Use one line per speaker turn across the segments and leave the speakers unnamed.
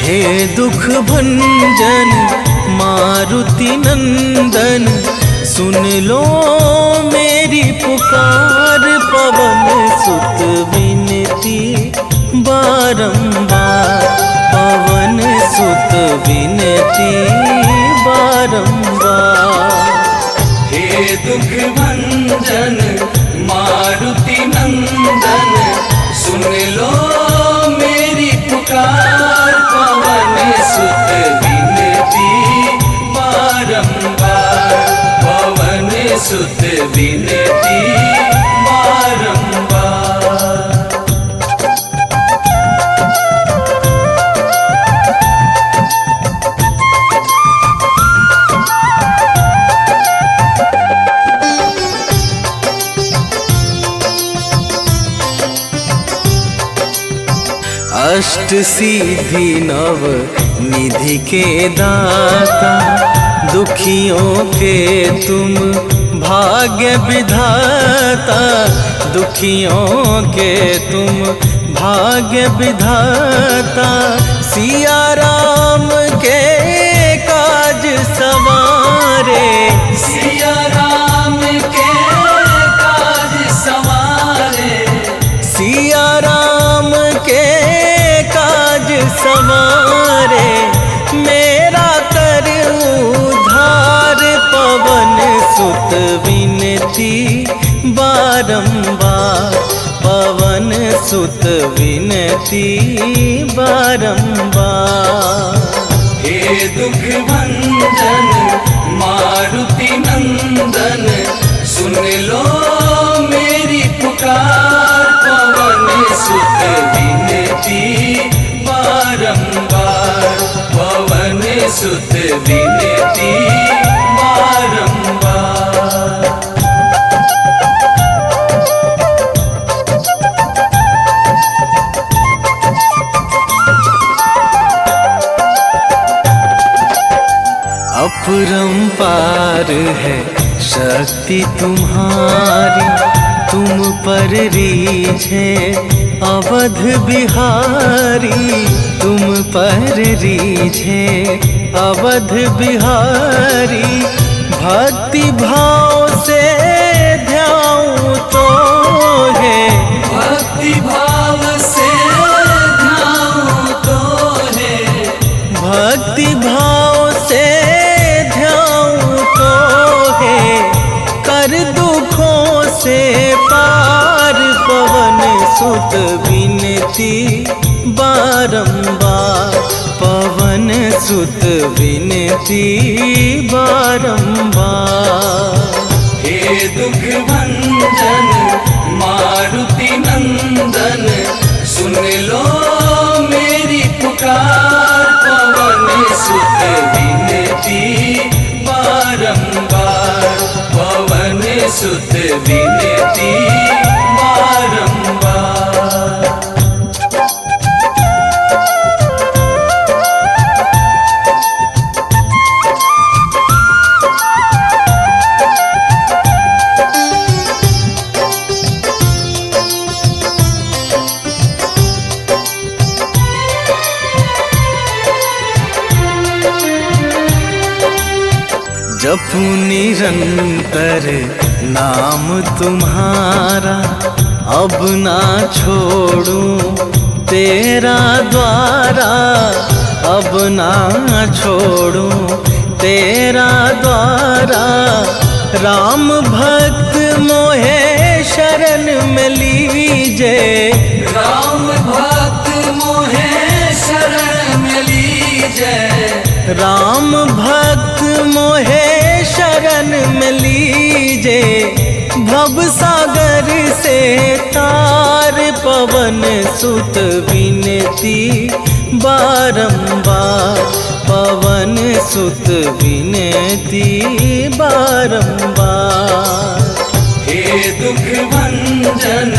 हे दुख भंजन मारुति नंदन, सुन लो मेरी पुकार। पवन सुत विनती बारंबार, पवन सुत विनती बारंबार।
हे दुख भंजन मारुति नंदन, सुन लो मेरी पुकार। पवन सुत विनती बारंबार, पवन सुत विनती बारंबार।
अष्ट सिद्धि नव निधि के दाता, दुखियों के तुम भाग्य विधाता। दुखियों के तुम भाग्य विधाता, सिया राम के काज सवारे।
सिया राम के काज सवारे,
सिया राम के काज सवारे। मेरा कर उद्धार, पवन सुत विनती बारंबार, पवन सुत विनती बारंबार।
हे दुख भंजन मारुति नंदन, सुन लो मेरी पुकार। पवन सुत विनती बारंबार, पवन सुत विनती बारंबार।
अपरंपार है शक्ति तुम्हारी, तुम पर रीझे अवध बिहारी। तुम पर रीझे अवध बिहारी, भक्ति भाव से ध्याऊं तो है।
भक्ति भाव से ध्याऊं तो है,
भक्ति भाव से ध्याऊं तो है। कर दुखों से पार, पवन सुत विनती बारंबार, पवन सुत विनती बारंबार।
हे दुख भंजन मारुति नंदन, सुन लो मेरी पुकार। पवन सुत विनती बारंबार, पवन सुत विनती बारंबार।
जपू निरंतर नाम तुम्हारा, अब ना छोड़ूं तेरा द्वारा। अब ना छोड़ूं तेरा द्वारा। राम भक्त मोहे शरण में लीजे,
राम भक्त मोहे शरण में लीजे।
राम भक्त मोहे शरण में लीजे। भव सागर से तार, पवन सुत विनती बारंबार, पवन सुत विनती बारंबार।
हे दुख भंजन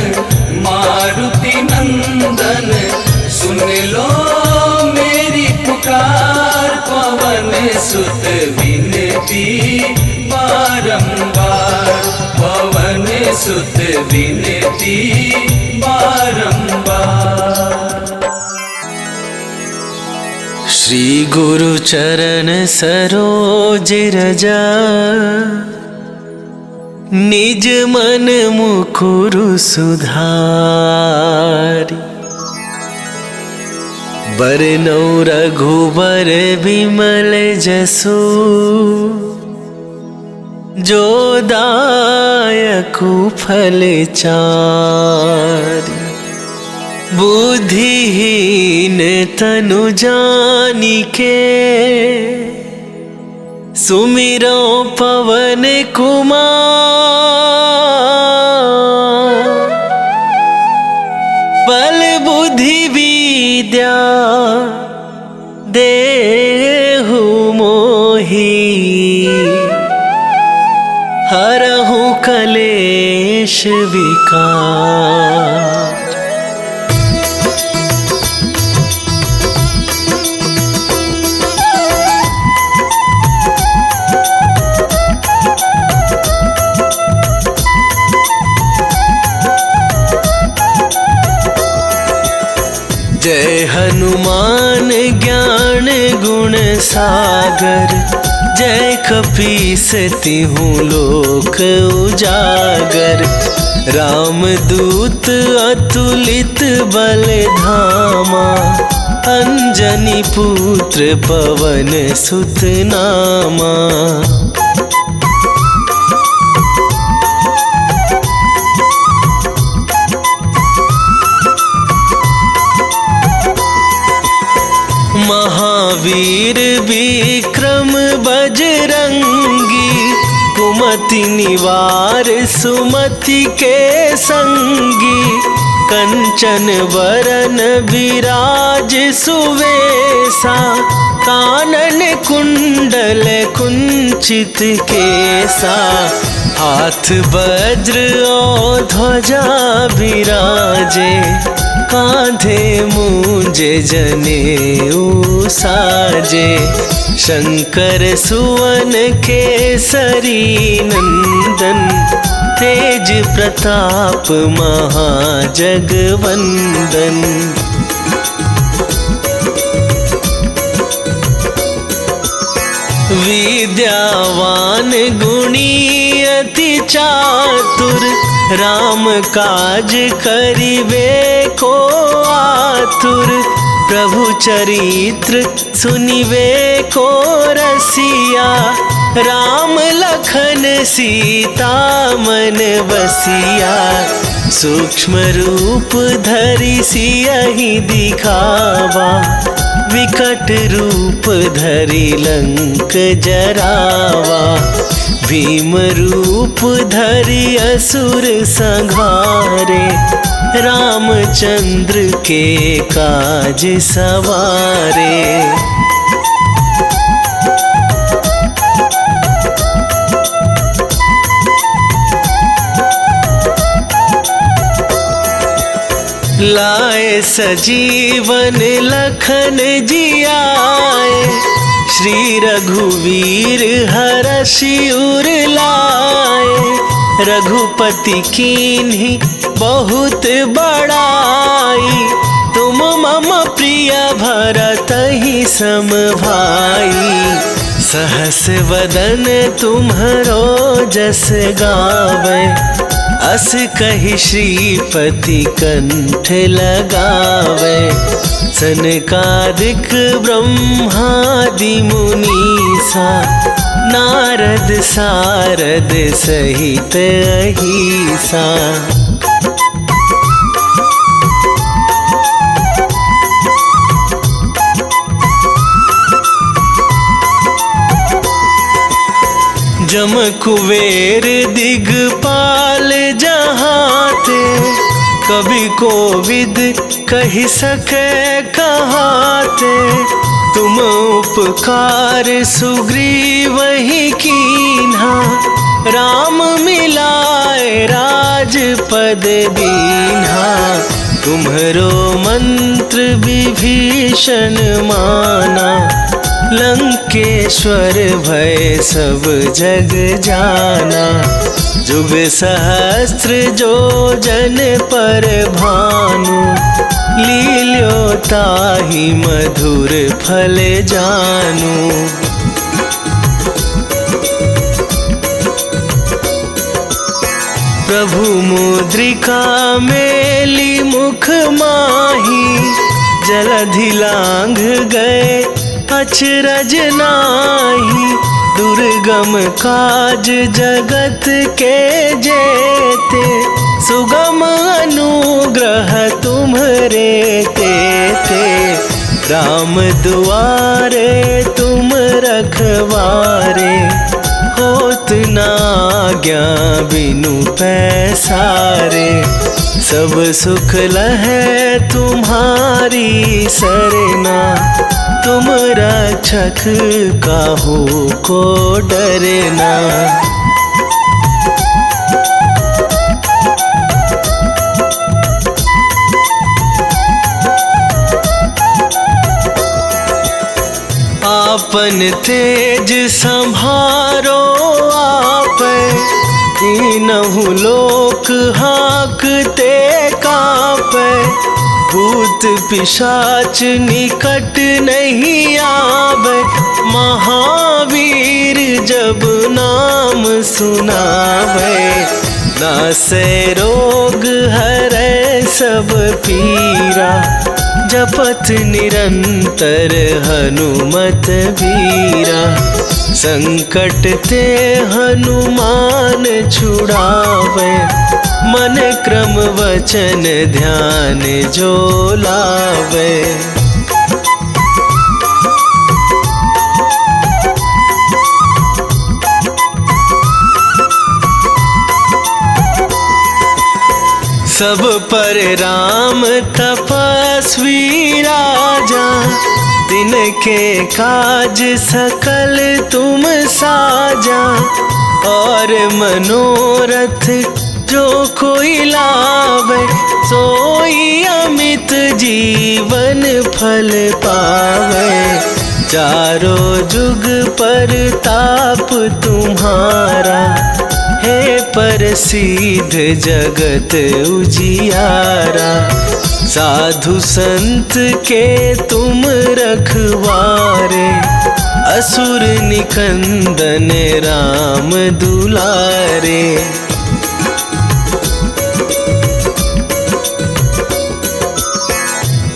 मारुति नंदन, सुन लो मेरी पुकार। पवन सुत विनती बारंबार, पवन सुत विनती बारंबार।
श्री गुरु चरण सरोज रजा, निज मन मुकुरु सुधारि। बरनौ रघुबर विमल जसु, जो दायकु फल चारि। बुद्धिहीन तनु जानिके, सुमिरो पवन कुमार। बल बुद्धि विद्या देहु मोहि, हरहु कलेश विकार। जय हनुमान ज्ञान गुण सागर, जय कपीस तिहुँ लोक उजागर। रामदूत अतुलित बल धामा, अंजनी पुत्र पवन सुत नामा। महावीर विक्रम बजरंगी, कुमति निवार सुमति के संगी। कंचन बरन विराज सुवेशा, कानन कुंडल कुंचित केसा। हाथ वज्र और ध्वजा विराजे, कांधे मूंज जनेऊ साजे। शंकर सुवन केसरी नंदन, तेज प्रताप महाजगवंदन। विद्यावान गुणी अति चातुर, राम काज करिबे को आतुर। प्रभु चरित्र सुनिबे को रसिया, राम लखन सीता मन बसिया। सूक्ष्म रूप धरि सियहि दिखावा, विकट रूप धरि लंक जरावा। भीम रूप धरि असुर संहारे, रामचंद्र के काज सवारे। लाए सजीवन लखन जियाए, श्री रघुवीर हरषि उर लाए। रघुपति कीन्ही बहुत बड़ाई, तुम मम प्रिय भरतहि सम भाई। सहस वदन तुम्हरो जस गावे, अस कहि श्रीपति कंठ लगावे। सनकादिक ब्रह्मादि मुनीसा, नारद सारद सहित अहिसा। जम कुबेर दिगपाल जहाते, कभी कोविद कहि सके कहाते। तुम उपकार सुग्रीवहि कीन्हा, राम मिलाए राजपद दीन्हा। तुम्हरो मंत्र विभीषण माना, लंकेश्वर भय सब जग जाना। जुग सहस्त्र जो जन पर भानु, लील्यो ताहि मधुर फल जानु। प्रभु मुद्रिका मेली मुख माही, जलधि लांघ गए अचरज नाही। दुर्गम काज जगत के जेते, सुगम अनुग्रह तुम्हरे तेते। राम दुआरे तुम रखवारे, होत न आज्ञा बिनु पैसारे। सब सुख लहै तुम्हारी सरना, तुम रक्षक काहू को डरना। आपन तेज संभारो आप, तीनहु लोक हाँकते कापै। भूत पिशाच निकट नहीं आवे, महावीर जब नाम सुनावे। नासै रोग हरै सब पीरा, जपत निरंतर हनुमत बीरा। संकट ते हनुमान छुड़ावे, मन क्रम वचन ध्यान जो लावे। सब पर राम तपस्वी राजा, तिनके काज सकल तुम साजा। और मनोरथ जो कोई लावे, सोई अमित जीवन फल पावे। चारों जुग पर ताप तुम्हारा, हे प्रसिद्ध जगत उजियारा। साधु संत के तुम रखवारे, असुर निकंदन राम दुलारे।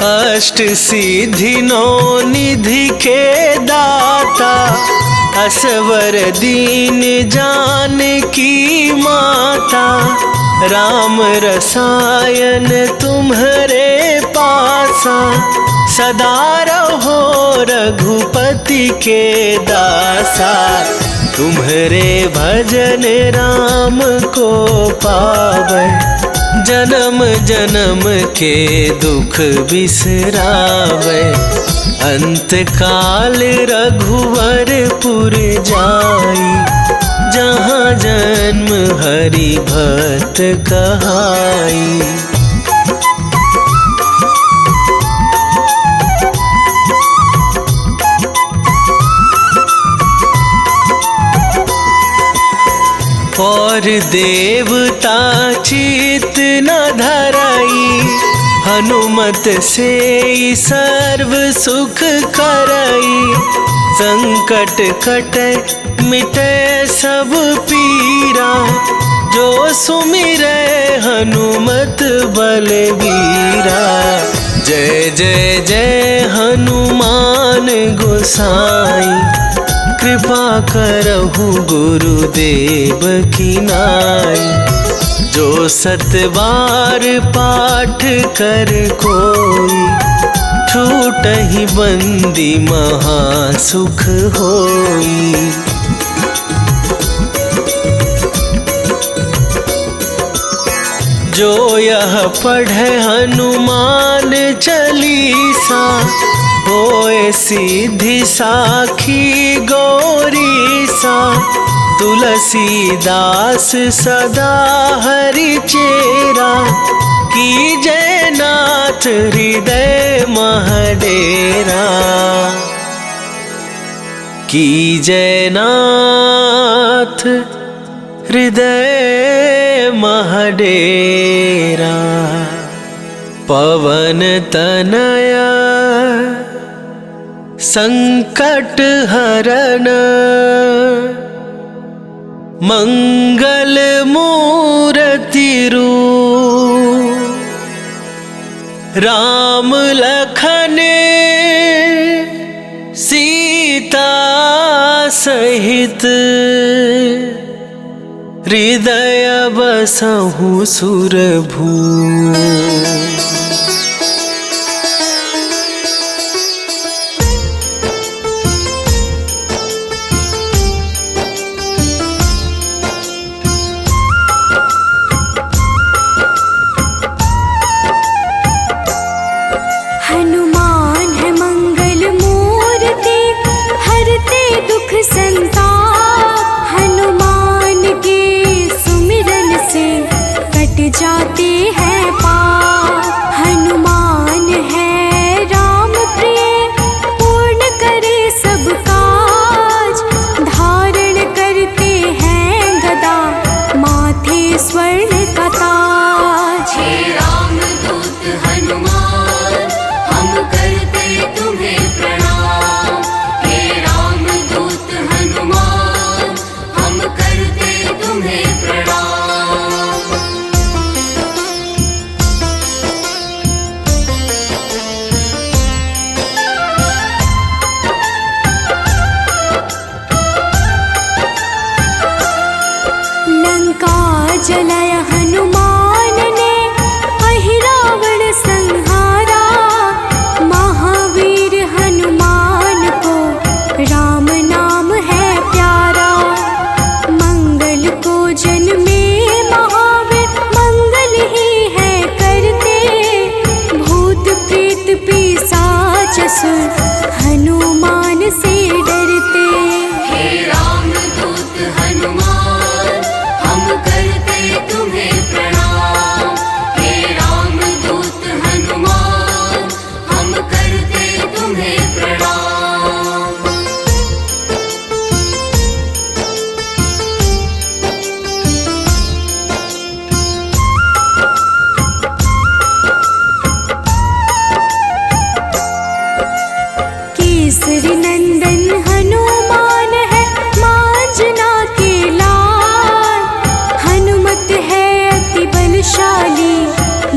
अष्ट सिद्धि नौ निधि के दाता, असवर दीन जानकी माता। राम रसायन तुम्हरे पासा, सदा रहो रघुपति के दासा। तुम्हरे भजन राम को पावै, जन्म जन्म के दुख बिसरावे। अंत काल रघुवरपुर जाई, जहाँ जन्म हरि भक्त कहाई। और देवता चित न धराई, हनुमत से सर्व सुख करई। संकट कटे मिटे सब पीरा, जो सुमिरै हनुमत बलबीरा। जय जय जय हनुमान गोसाई, कृपा करहु गुरुदेव की नाई। जो सतबार पाठ कर कोई, छूटहि बंदी महासुख होई। जो यह पढ़े हनुमान चालीसा, होए सिद्धि साखी गौरीसा। तुलसीदास सदा हरि चेरा, की जय नाथ हृदय महडेरा। की जयनाथ हृदय महडेरा। पवन तनया संकट हरन मंगल मूर्ति रूप। राम लखन सीता सहित हृदय बसहु सुरभू।
हनुमान है मंगल मूर्ति हरते दुख संताप। हनुमान के सुमिरन से कट जाते हैं पाप। हनुमान है राम प्रिय पूर्ण करे सब काज। धारण करते हैं गदा माथे स्वर्ण का ताज।
हे रामदूत हनुमान हम करते तुम्हें प्रणाम। हे रामदूत हनुमान हम करते तुम्हें प्रणाम।
लंका जलाय हनुमान ने अहिरावण संहारा। महावीर हनुमान को राम नाम है प्यारा। मंगल को जन्मे महावीर मंगल ही है करते। भूत प्रेत पिशाच असुर हनुमान से डरते।
हे रामदूत हनुमान हम करते तुम्हें प्रणाम। हे रामदूत हनुमान हम करते तुम्हें प्रणाम।
केसरी नंदन हनुमान है मांजना के लाल। हनुमत है अति बलशाली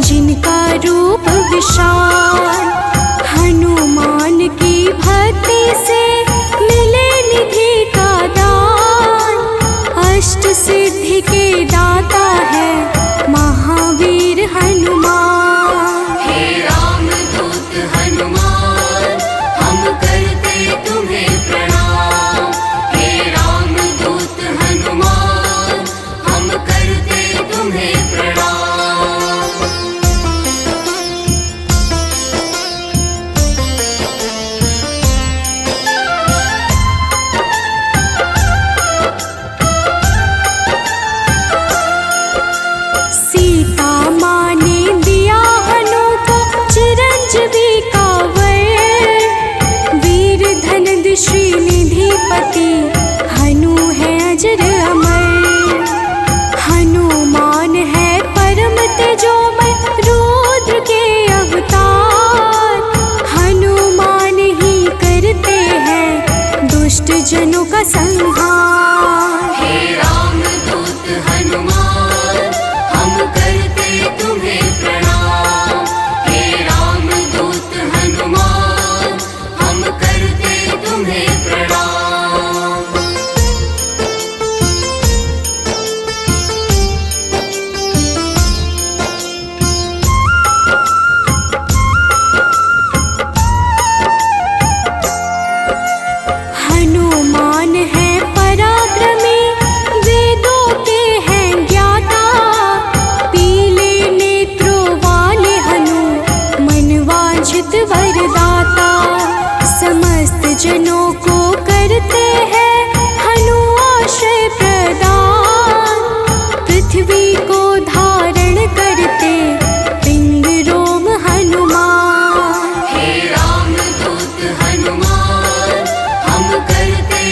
जिनका रूप विशाल। हनुमान की भक्ति से मिले निधि का दान। अष्ट सिद्धि के दाता है महावीर हनुमान।
हे रामदूत हनुमान हम करते तुम्हें प्रणाम। हे रामदूत हनुमान हम करते तुम्हें प्रणाम।
सीता माँ ने दिया हनु को चिरंजीवी का वर। वीर धनद श्रीनिधिपति हनु है अजर अमर। हनुमान है परम तेजोमय रुद्र के अवतार। हनुमान ही करते हैं दुष्ट जनों का संहार।
हे रामदूत हनुमान हम करते तुम्हें प्रणाम। हे रामदूत हनुमान हम करते तुम्हें प्रणाम।
हनुमान है पराक्रमी वेदों के हैं ज्ञाता। पीले नेत्रों वाले हनु मनवांछित वरदाता। समस्त जनों को करते हैं हनु आश्रय प्रदान। पृथ्वी को धारण करते पिंग रोम हनुमान।
हे रामदूत हनुमान हम करते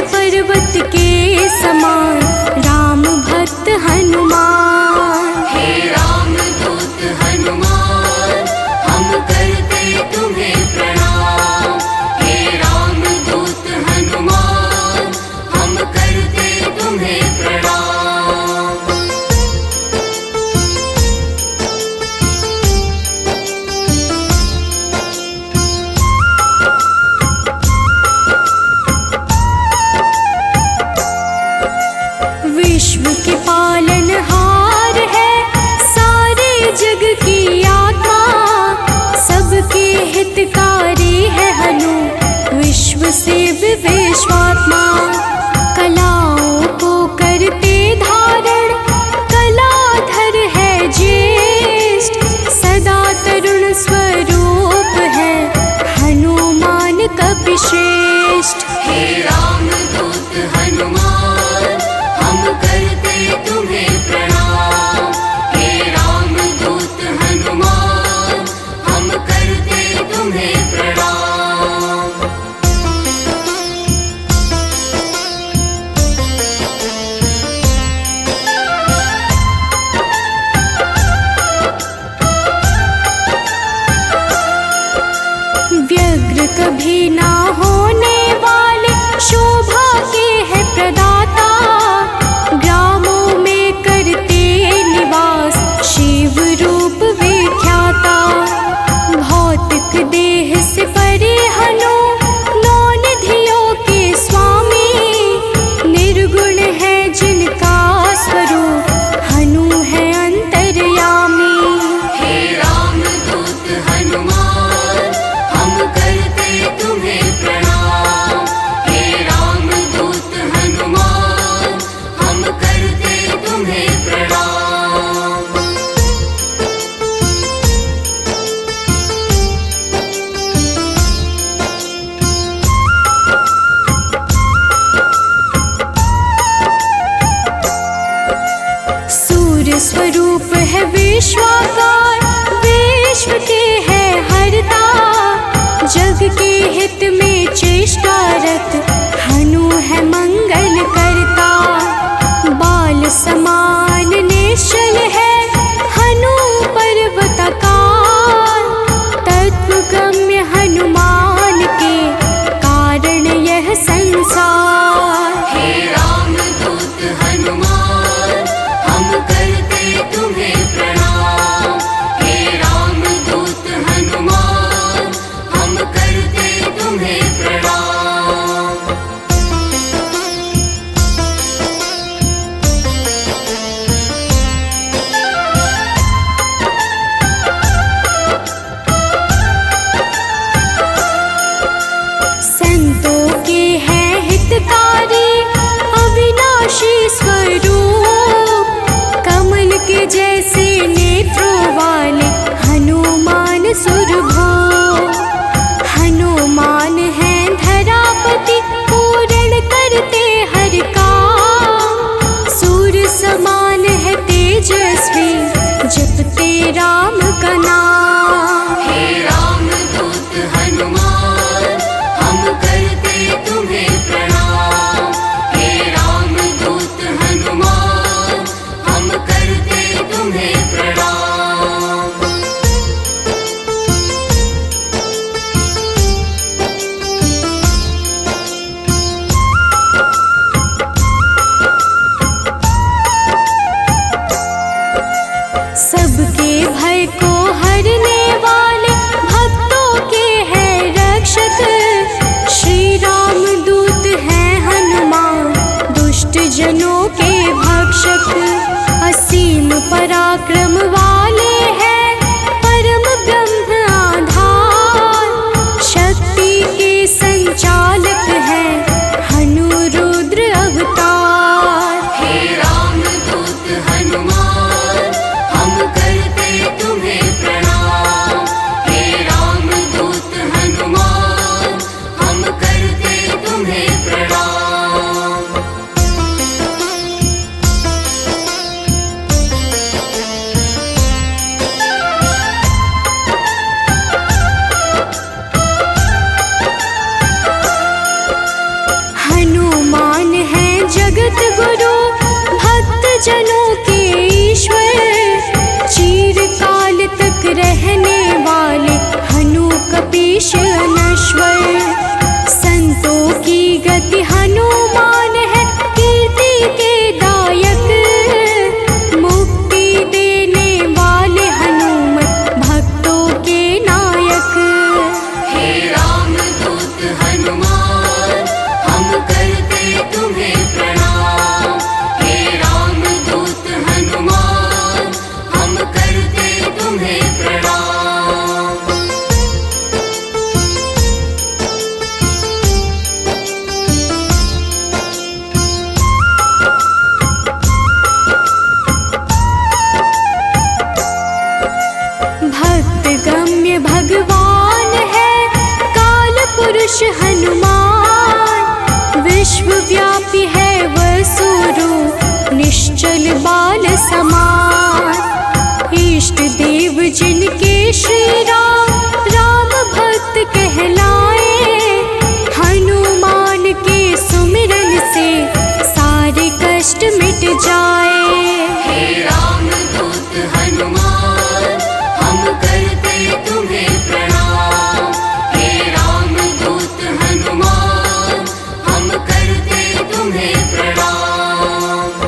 पर्वत के समान राम भक्त हनुमान।
हे राम दूत हनुमान, हम करते तुम्हें प्रणाम। हे राम दूत हनुमान, हम करते तुम्हें प्रणाम।
विश्व के पालन शीश अनश्वर। संतों की गति हनुमान है, कीर्ति के दायक। मुक्ति देने वाले हनुमत भक्तों के नायक।
हे राम दूत हनुमान हम करते तुम्हें प्रणाम। हे राम दूत हनुमान हम करते तुम्हें प्रणाम।
भक्त गम्य भगवान है काल पुरुष हनुमान। विश्वव्यापी है वसुरूप निश्चल बाल समान। इष्ट देव जिनके श्री राम राम भक्त कहलाए। हनुमान के सुमिरन से सारे कष्ट मिट जाए।
हे राम दूत हनुमान हम करते तुम्हें प्रणाम। हे राम दूत हनुमान हम करते तुम्हें प्रणाम।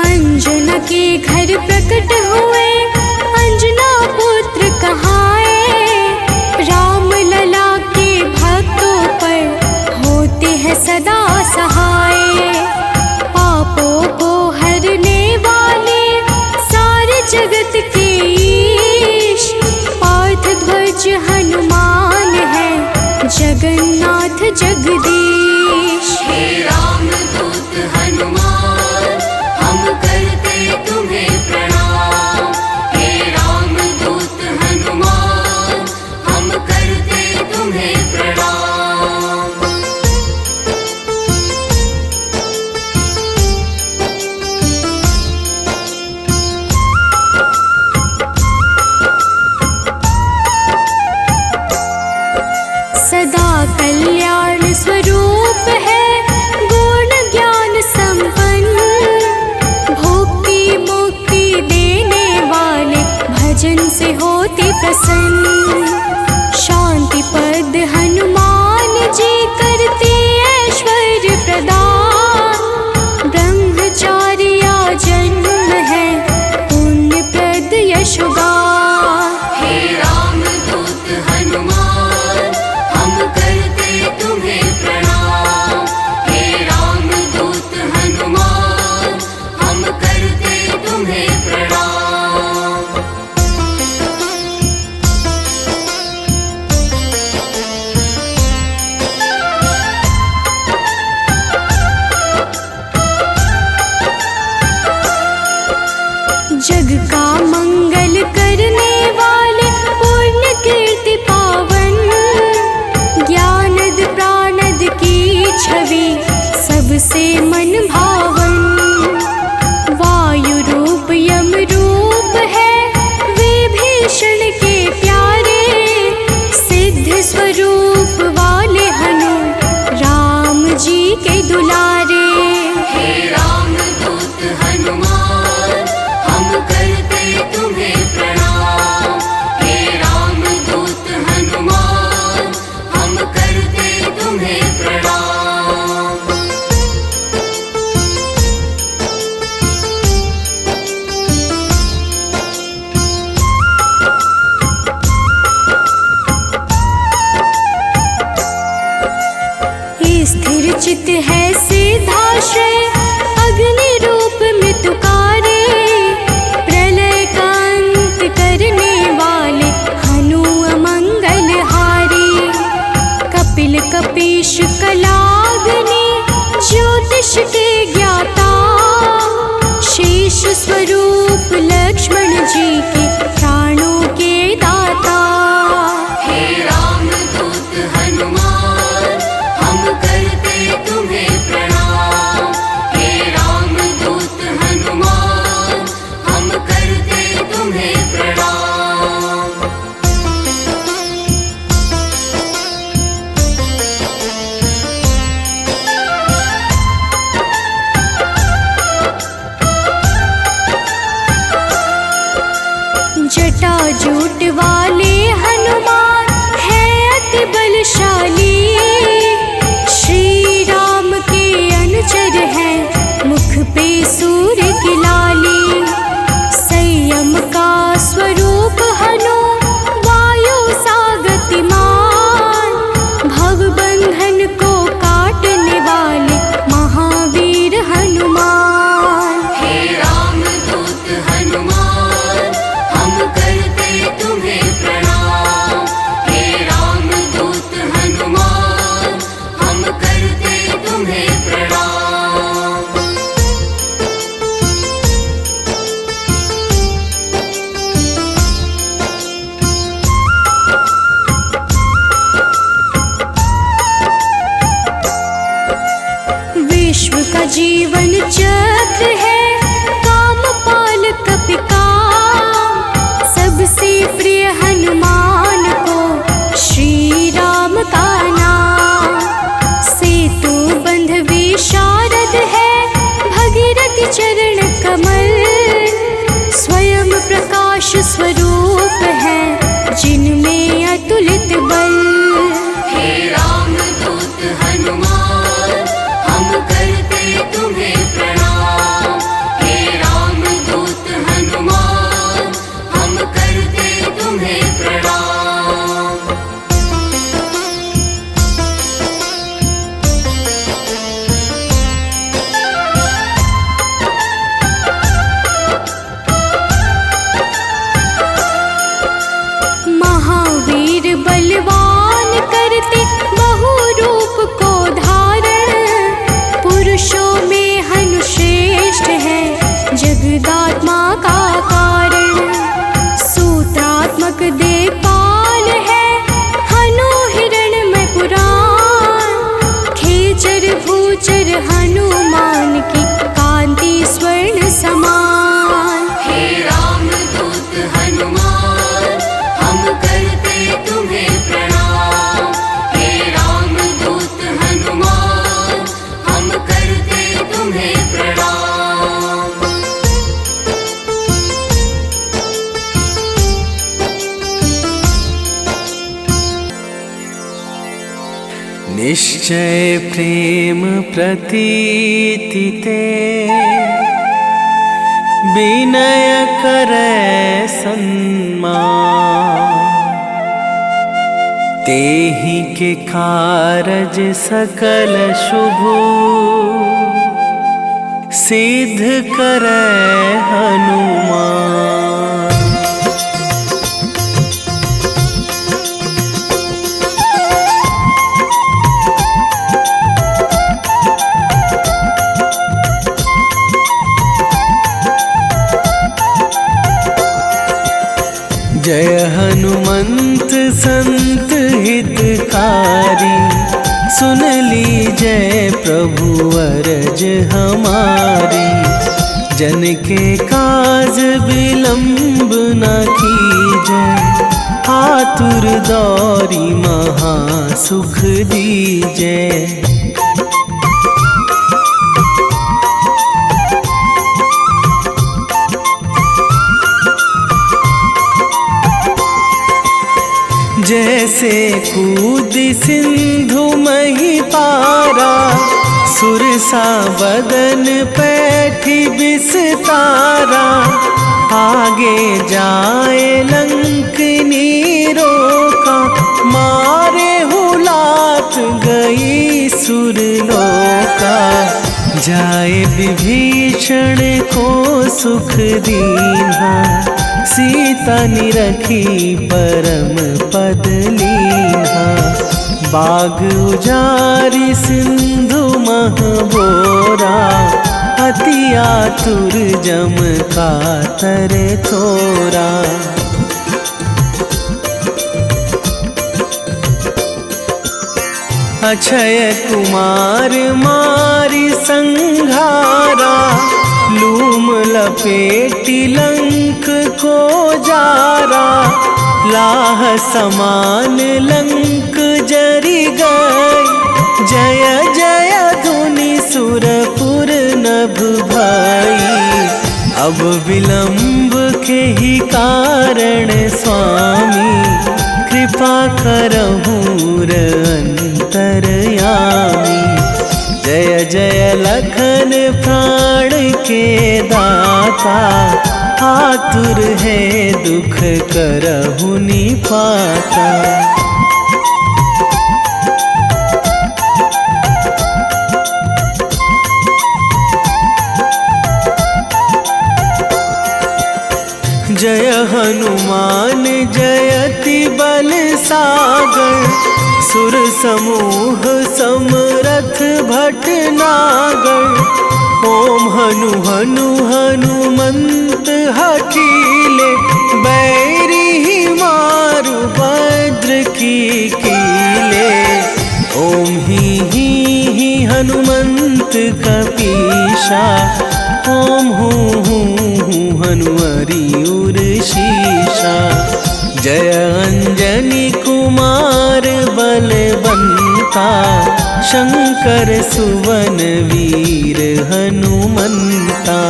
अंजना के घर प्रकट हुए अंजना पुत्र कहाए। राम लला के भक्तों पर होते हैं सदा सहाय। पापों को हरने वाले सारे जगत के ईश। पार्थ ध्वज हनुमान है जगन्नाथ जगदीश।
हे राम दूत हनुमान हम करते तुम्हें प्रणाम। हे राम दूत हनुमान हम करते तुम्हें प्रणाम।
सदा कल्याण स्वरूप है गुण ज्ञान संपन्न। भक्ति मुक्ति देने वाले भजन से होते प्रसन्न। शांति पद हनुमान जी करते ऐश्वर्य प्रदान। ब्रह्मचार्य जन्म है पुण्य प्रद यशोगान।
हे राम दूत हनुमान हम करते तुम्हें प्रणाम। हे राम दूत हनुमान हम करते तुम्हें प्रणाम।
जग का मंगल करने वाले पुण्य कीर्ति पावन। ज्ञानद प्राणद की छवि सबसे मन भावन। वायु रूप यम रूप है विभीषण के प्यारे। सिद्ध स्वरूप वाले हनु राम जी के दुलारे।
हे राम दूत हनुमान हम करते तुम्हें प्रणाम। हे राम दूत हनुमान हम करते तुम्हें प्रणाम।
जीवन चक्र है कामपाल कपिकाम। सबसे प्रिय हनुमान को श्री राम का नाम। सेतु बंध विशारद है भगीरथ चरण कमल। स्वयं प्रकाश स्वरूप है जिनमें अतुलित बल।
हे राम दूत हनुमान हम करते तुम्हें प्रणाम। हे राम दूत हनुमान हम करते तुम्हें प्रणाम।
महावीर बलवान करते बहु रूप को धारण। पुरुषों में हनु श्रेष्ठ है जगदात्मा का कारण। सूत्रात्मक देवपाल है हनु हिरण्मय पुराण। खेचर भूचर हनुमान की कांति स्वर्ण समान।
हे राम दूत हनुमान हम करते तुम्हें प्रणाम। हे राम दूत हनुमान हम करते तुम्हें प्रणाम।
निश्चय प्रेम प्रतीति ते विनय करे सन्मान। तेहि के कारज सकल शुभ सिद्ध करे हनुमान। जय हनुमंत संत हितकारी। सुन लीजय प्रभु अरज हमारी। जन के काज विलंब न कीजय। आतुर दौरी महा सुख दीजय। जैसे कूद सिंधु मही पारा। सुरसा बदन पैठी बिस्तारा। आगे जाए लंकनी रोका। मारे हुलात गई सुरलोका। जाए विभीषण को सुख दीन्हा। सीता निरखी परम पद लीन्हा। बाग उजारी सिंधु महबोरा। अति आतुर जम कातर थोरा। अक्षय कुमार मारी संघारा। लूम लपेटी लंक को जारा। लाह समान लंक जरी गई। जय जय धुनि सुरपुर नभ भाई। अब विलंब के ही कारण स्वामी। कृपा करहूँ अंतरयामी। जय जय लखन प्राण के दाता। आतुर है दुख करहु निपाता। जय हनुमान जयति बल सागर। सुर समूह समरथ भटनागर। ओम हनु हनु हनुमंत हठीले। बैरी ही मारु भद्र की कीले। ओम ही हनुमंत कपीशा। ओम हूँ हनुमरी उर शीशा। जय अंजनी कुमार बलवंता। शंकर सुवन वीर हनुमंता।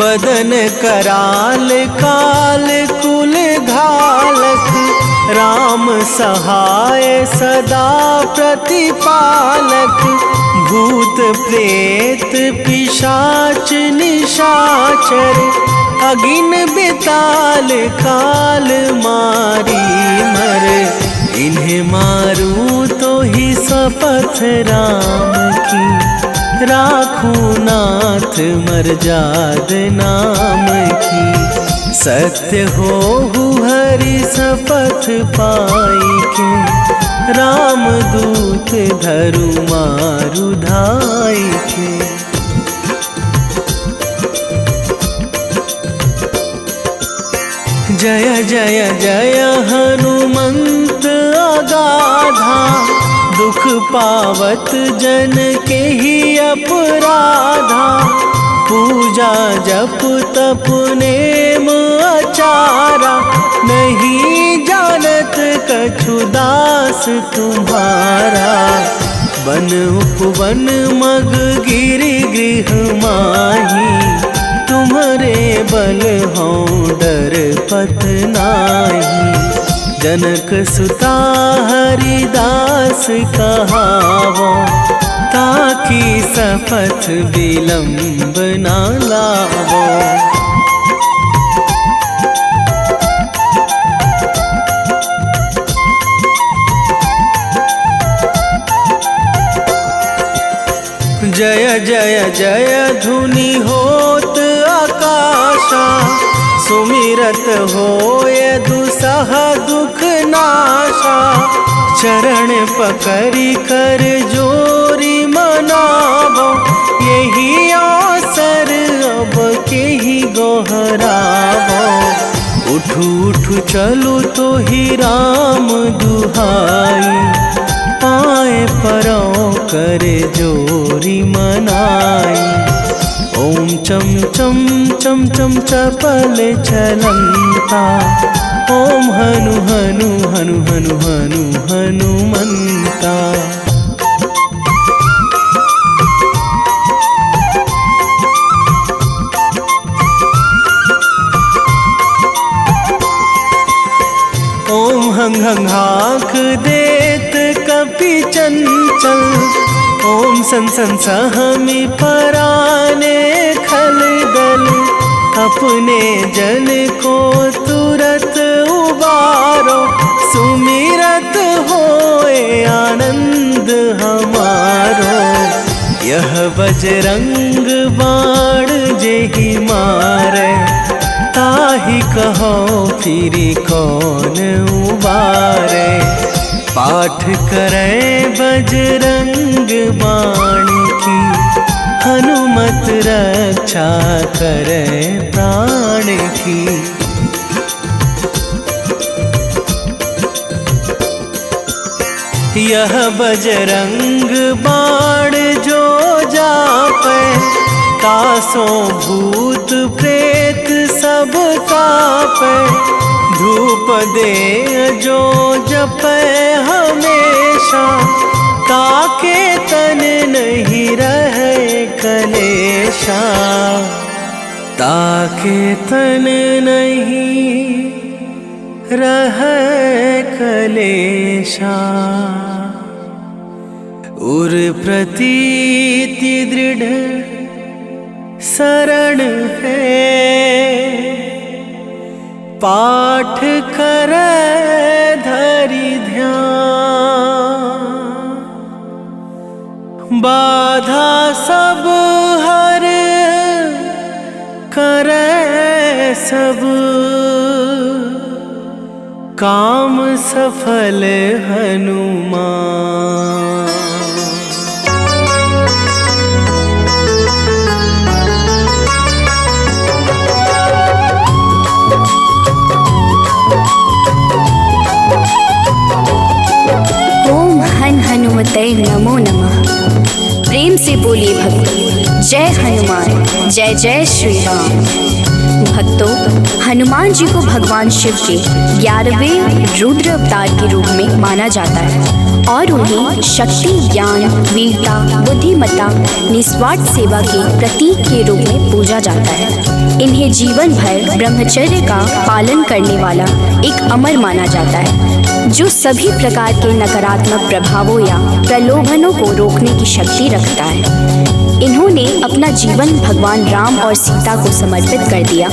बदन कराल काल कुल घालक। राम सहाय सदा प्रतिपालक। भूत प्रेत पिशाच निशाचर। अगिन बिताल काल मारी मर। इन्हें मारूं तो ही शपथ राम की। राखूं नाथ मर्याद नाम की। सत्य हो हरि शपथ पाई के। राम दूत धरु मारु धाई के। जय जय जय हनुमंत अगाधा। दुख पावत जन के ही अपराधा। पूजा जप तप नेम आचारा। नहीं जानत कछु दास तुम्हारा। वन उपवन मग गिरि गृह माही। तुम्हारे बल हों डर पत नाही। जनक सुता हरिदास कहावो। ताकि शपथ विलंब ना लावो। जय जय जय धुनि होत आकाशा। सुमिरत होय दुसह दुख नाशा। चरण पकड़ी कर जोरी मनावो। यही अवसर अब के ही गोहरावो। उठू उठू चलो तो ही राम दुहाई। पाए परों करे जोरी मनाई। ओम चम चम चम चम चपल चलंता। ओम हनु हनु हनु हनु हनु हनुमंता। ओम हंग हंग हाक देत कपि चंचल। ओम सन सन सहमी पराने खल दल। अपने जन को तुरत उबारो। सुमिरत होए आनंद हमारो। यह बजरंग बाण जेहि मारे। ताहि कहो फिरी कौन उबारे। पाठ करें बजरंग बाण की। हनुमत रक्षा करें प्राण की। यह बजरंग बाण जो जापे। तासों भूत प्रेत सब कापे। धूप दे जो जपे हमेशा। ताके तन नहीं रहे कलेशा। ताके तन नहीं रहे कलेशा। उर प्रतीति दृढ़ शरण है। पाठ करे धरि ध्यान। बाधा सब हर करे सब। काम सफल हनुमान।
जय हनुमान, जय जय श्री राम। भक्तों, हनुमान जी को भगवान शिव के 11वें रुद्र अवतार के रूप में माना जाता है और उन्हें शक्ति, ज्ञान, वीरता, बुद्धिमत्ता, निस्वार्थ सेवा के प्रतीक के रूप में पूजा जाता है। इन्हें जीवन भर ब्रह्मचर्य का पालन करने वाला एक अमर माना जाता है, जो सभी प्रकार के नकारात्मक प्रभावों या प्रलोभनों को रोकने की शक्ति रखता है। इन्होंने अपना जीवन भगवान राम और सीता को समर्पित कर दिया।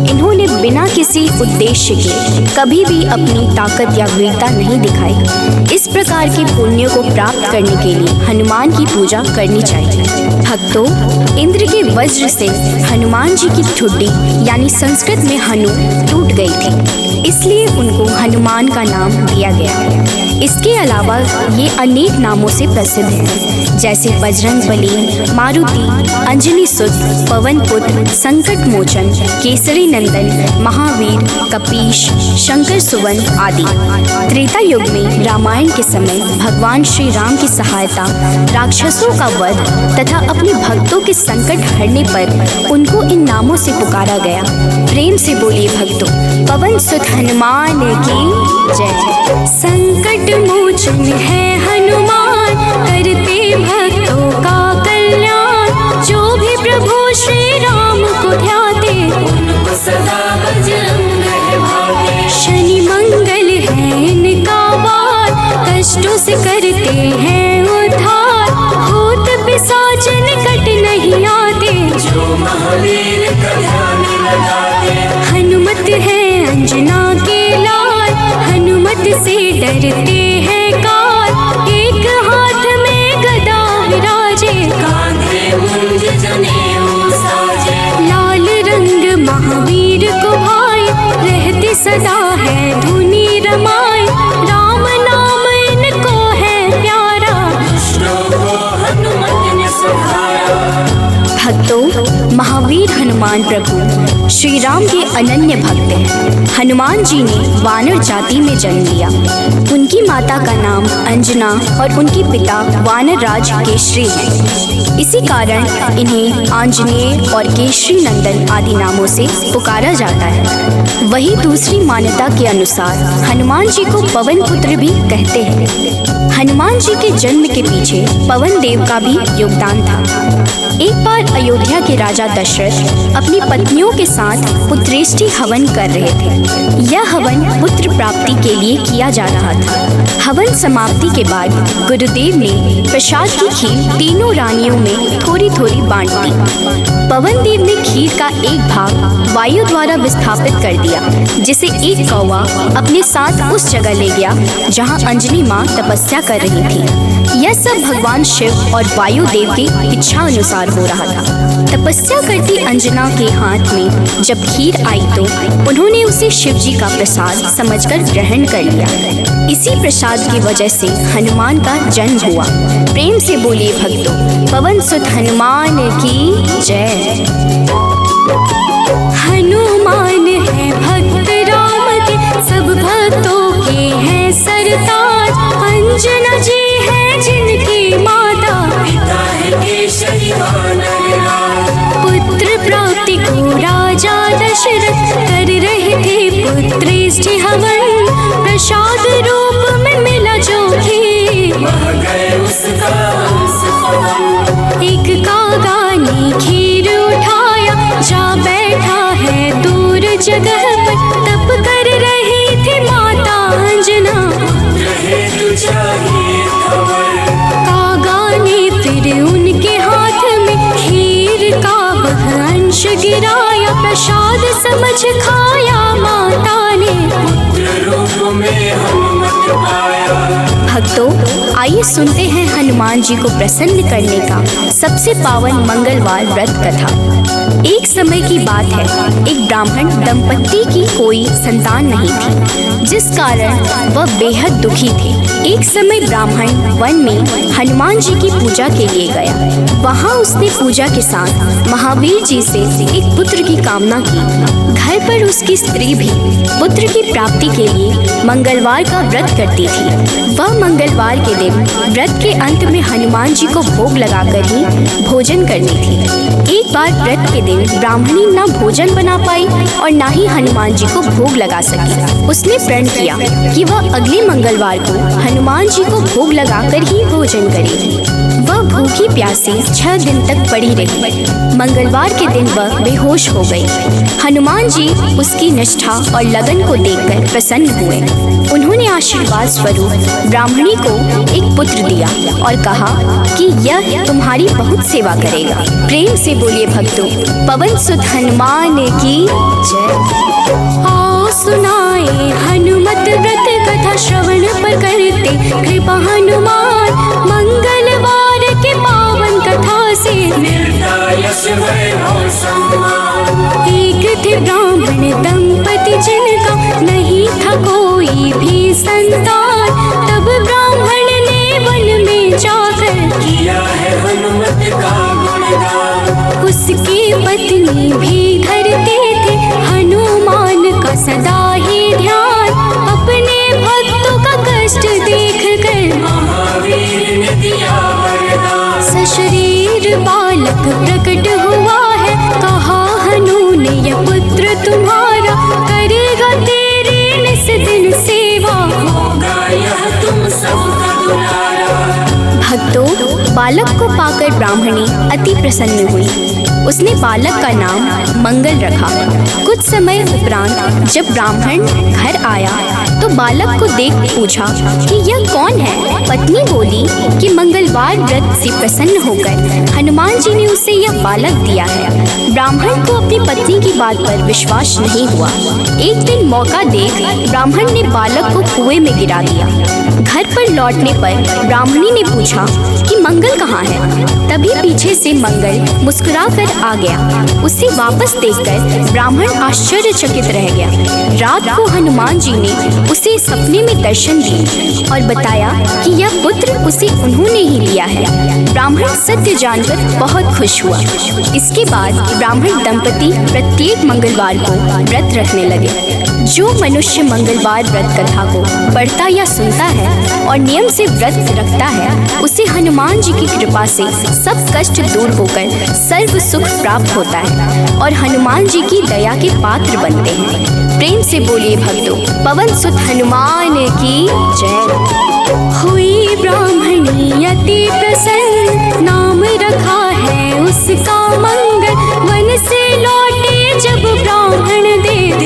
इन्होंने बिना किसी उद्देश्य के कभी भी अपनी ताकत या वीरता नहीं दिखाई। इस प्रकार के पुण्यों को प्राप्त करने के लिए हनुमान की पूजा करनी चाहिए। भक्तों, इंद्र के वज्र से हनुमान जी की ठुड्डी यानी संस्कृत में हनु टूट गई थी, इसलिए उनको हनुमान का नाम दिया गया। इसके अलावा ये अनेक नामों से प्रसिद्ध हैं, जैसे बजरंग बली, मारुति, अंजनी सुत, पवन पुत्र, संकट मोचन, केसरी नंदन, महावीर, कपीश, शंकर सुवन आदि। त्रेता युग में रामायण के समय भगवान श्री राम की सहायता, राक्षसों का वध तथा अपने भक्तों के संकट हरने पर उनको इन नामों से पुकारा गया। प्रेम से बोलिए भक्तों, पवन सुत हनुमान की जय। संकट मोचन है हनुमान, करते भक्तों का कल्याण। जो भी प्रभु श्री राम को ध्याते,
उनको सदा बजरंग है भाते।
शनि मंगल है इनका वार, कष्टों से करते हैं उद्धार। भूत पिशाच निकट नहीं आते,
जो महावीर का ध्यान लगाते।
हनुमत है अंजना के लाल, हनुमत से डरते हैं काल। एक हाथ में गदा विराजे,
कांधे मुंज जनेऊ साजे।
लाल रंग महावीर को भाई, रहते सदा है धुनी रमाए। राम नाम इनको है प्यारा,
दुष्टों को हनुमत ने सहारा।
भक्तों, महावीर हनुमान प्रभु श्री राम के अनन्य भक्त हैं। हनुमान जी ने वानर जाति में जन्म लिया। उनकी माता का नाम अंजना और उनके पिता वानर राज केशरी हैं। इसी कारण इन्हें आंजनेय और केशरी नंदन आदि नामों से पुकारा जाता है। वही दूसरी मान्यता के अनुसार हनुमान जी को पवन पुत्र भी कहते हैं। हनुमान जी के जन्म के पीछे पवन देव का भी योगदान था। एक बार अयोध्या के राजा दशरथ अपनी पत्नियों के साथ पुत्रेष्टि हवन कर रहे थे। यह हवन पुत्र प्राप्ति के लिए किया जा रहा था। हवन समाप्ति के बाद गुरुदेव ने प्रसाद की खीर तीनों रानियों में थोड़ी थोड़ी बांट दी। पवन देव ने खीर का एक भाग वायु द्वारा विस्थापित कर दिया, जिसे एक कौवा अपने साथ उस जगह ले गया जहाँ अंजनी माँ तपस्या कर रही थी। यह सब भगवान शिव और वायु देव की इच्छा अनुसार हो रहा था। तपस्या करती अंजना के हाथ में जब खीर आई तो उन्होंने उसे शिव जी का प्रसाद समझकर ग्रहण कर लिया। इसी प्रसाद की वजह से हनुमान का जन्म हुआ। प्रेम से बोलिए भक्तों, पवन सुत हनुमान की जय।
हनुमान है भक्त राम के, सब भक्तों के हैं सरताज। अंजना जी है जिनकी माता,
पिता है केशरी वानर राज।
पुत्र प्राप्ति को राजा दशरथ कर रहे थे पुत्रेष्टि हवन। प्रसाद रूप में मिला जो खीर,
बह गए उसका अंश पवन।
एक कागा ने खीर उठाया, जा बैठा है दूर जगह पर। तप कर रही थी माता अंजना,
रहे तू चाहिए खबर।
कागा ने फिर उनके हाथ में खीर का वह अंश गिराया। प्रसाद समझ खाया माता ने,
पुत्र रूप में हनुमत पाया।
भक्तों, आइए सुनते हैं हनुमान जी को प्रसन्न करने का सबसे पावन मंगलवार व्रत कथा। एक समय की बात है, एक ब्राह्मण दंपत्ति की कोई संतान नहीं थी। जिस कारण वह बेहद दुखी थे। एक समय ब्राह्मण वन में हनुमान जी की पूजा के लिए गया। वहाँ उसने पूजा के साथ महावीर जी से एक पुत्र की कामना की। घर पर उसकी स्त्री भी पुत्र की प्राप्ति के लिए मंगलवार का व्रत करती थी। वह मंगलवार के दिन व्रत के अंत में हनुमान जी को भोग लगाकर ही भोजन करनी थी। एक बार व्रत के दिन ब्राह्मणी न भोजन बना पाई और न ही हनुमान जी को भोग लगा सकी। उसने प्रण किया कि वह अगले मंगलवार को हनुमान जी को भोग लगाकर ही भोजन करेगी। वह भूखी प्यासी 6 दिन तक पड़ी रही। मंगलवार के दिन वह बेहोश हो गई। हनुमान जी उसकी निष्ठा और लगन को देखकर प्रसन्न हुए। उन्होंने आशीर्वाद स्वरूप ब्राह्मणी को एक पुत्र दिया और कहा कि यह तुम्हारी बहुत सेवा करेगा। प्रेम से बोलिए भक्तों, पवन सुत हनुमान की जय।
आओ सुनाए हनुमत व्रत कथा, श्रवण पर करते कृपा हनुमान। मंगलवार के पावन कथा से
मिलता यश वैभव सम्मान।
एक थे ब्राह्मण दंपति जिनका नहीं था कोई भी संतान। तब ब्राह्मण ने वन में जाकर
किया है हनुमत का गुणगान।
उसकी पत्नी भी धरते थे हनुमान का सदा ही ध्यान। अपने भक्तों का कष्ट देख कर
महावीर ने दिया वरदान।
सशरीर बालक प्रकट हुआ है, कहा हनु ने यह पुत्र तुम्हारा करेगा तेरे निस दिन सेवा।
होगा यह तुम सबका दुलारा।
भक्तों, बालक को पाकर ब्राह्मणी अति प्रसन्न हुई। उसने बालक का नाम मंगल रखा। कुछ समय उपरांत जब ब्राह्मण घर आया तो बालक को देख पूछा कि यह कौन है। पत्नी बोली कि मंगलवार व्रत से प्रसन्न होकर हनुमान जी ने उसे यह बालक दिया है। ब्राह्मण को अपनी पत्नी की बात पर विश्वास नहीं हुआ। एक दिन मौका देख ब्राह्मण ने बालक को कुएं में गिरा दिया। घर पर लौटने पर ब्राह्मणी ने पूछा कि मंगल कहाँ है। तभी पीछे से मंगल मुस्कुरा कर आ गया। उसे वापस देखकर ब्राह्मण आश्चर्यचकित रह गया। रात को हनुमान जी ने उसे सपने में दर्शन दिए और बताया कि यह पुत्र उसे उन्होंने ही दिया है। ब्राह्मण सत्य जानकर बहुत खुश हुआ। इसके बाद ब्राह्मण दंपति प्रत्येक मंगलवार को व्रत रखने लगे। जो मनुष्य मंगलवार व्रत कथा को पढ़ता या सुनता है और नियम से व्रत रखता है, उसे हनुमान जी की कृपा से सब कष्ट दूर होकर सर्व सुख प्राप्त होता है और हनुमान जी की दया के पात्र बनते हैं। प्रेम से बोलिए भक्तों, पवन सुत हनुमान की जय।
हुई ब्राह्मणी अति प्रसन्न, नाम रखा है उसका मंगल। वन से लौटे जब ब्राह्मण देख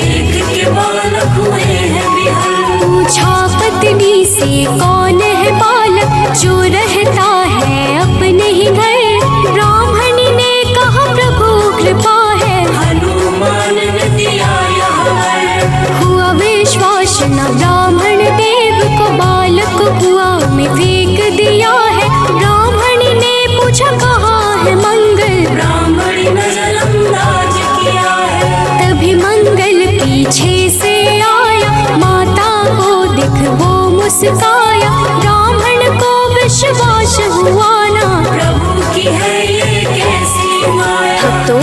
के बालक हुए हैं विहल।
पूछा पत्नी से कौन है बालक जो रहता है अपने ही घर। ब्राह्मणी ने कहा प्रभु कृपा है,
हनुमान ने दिया यह वर।
हुआ विश्वास न ब्राह्मण देव को, बालक को कुआं में फेंक दिया है। ब्राह्मणी ने पूछा कहाँ है मंगल।
ब्राह्मणी ने जलंदाज किया है।
तभी मंगल पीछे से आया, माता को देख वो मुस्काया। ब्राह्मण को विश्वास हुआ ना,
प्रभु की है ये कैसी माया।
भक्तों,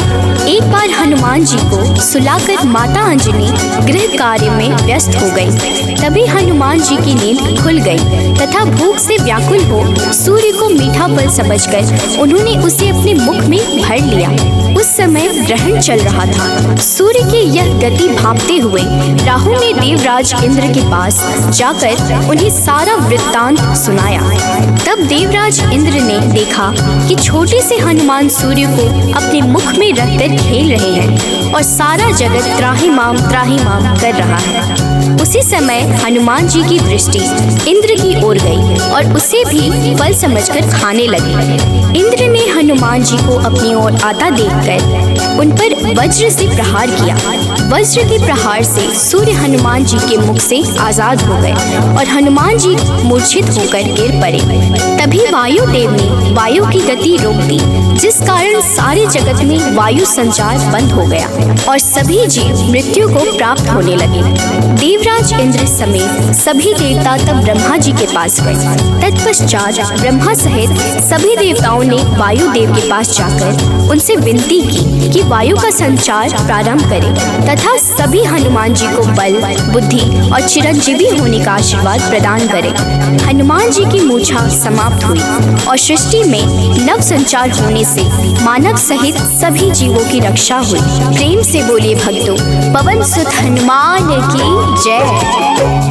एक बार हनुमान जी को सुलाकर माता अंजनी गृह कार्य में व्यस्त हो गई। तभी हनुमान जी की नींद खुल गई तथा भूख से व्याकुल हो सूर्य को मीठा फल समझकर उन्होंने उसे अपने मुख में भर लिया। उस समय ग्रहण चल रहा था। सूर्य की यह गति भांपते हुए राहु ने देवराज इंद्र के पास जाकर उन्हें सारा वृत्तांत सुनाया। तब देवराज इंद्र ने देखा कि छोटे से हनुमान सूर्य को अपने मुख में रखकर खेल रहे हैं और सारा जगत त्राहिमाम कर रहा है। उसी समय हनुमान जी की दृष्टि इंद्र की ओर गई और उसे भी फल समझकर खाने लगे। इंद्र ने हनुमान जी को अपनी ओर आता देखकर उन पर वज्र से प्रहार किया। वज्र के प्रहार से सूर्य हनुमान जी के मुख से आजाद हो गए और हनुमान जी मूर्छित होकर गिर पड़े। तभी वायुदेव ने वायु की गति रोक दी, जिस कारण सारे जगत में वायु संचार बंद हो गया और सभी जीव मृत्यु को प्राप्त होने लगे। देवराज देवराज इंद्र समेत सभी देवता तब ब्रह्मा जी के पास गए। तत्पश्चात ब्रह्मा सहित सभी देवताओं ने वायु देव के पास जाकर उनसे विनती की कि वायु का संचार प्रारंभ करें तथा सभी हनुमान जी को बल, बुद्धि और चिरंजीवी होने का आशीर्वाद प्रदान करें। हनुमान जी की मूछा समाप्त हुई और सृष्टि में नव संचार होने से मानव सहित सभी जीवों की रक्षा हुई। प्रेम से बोलिए भक्तों, पवन सुत हनुमान की जय।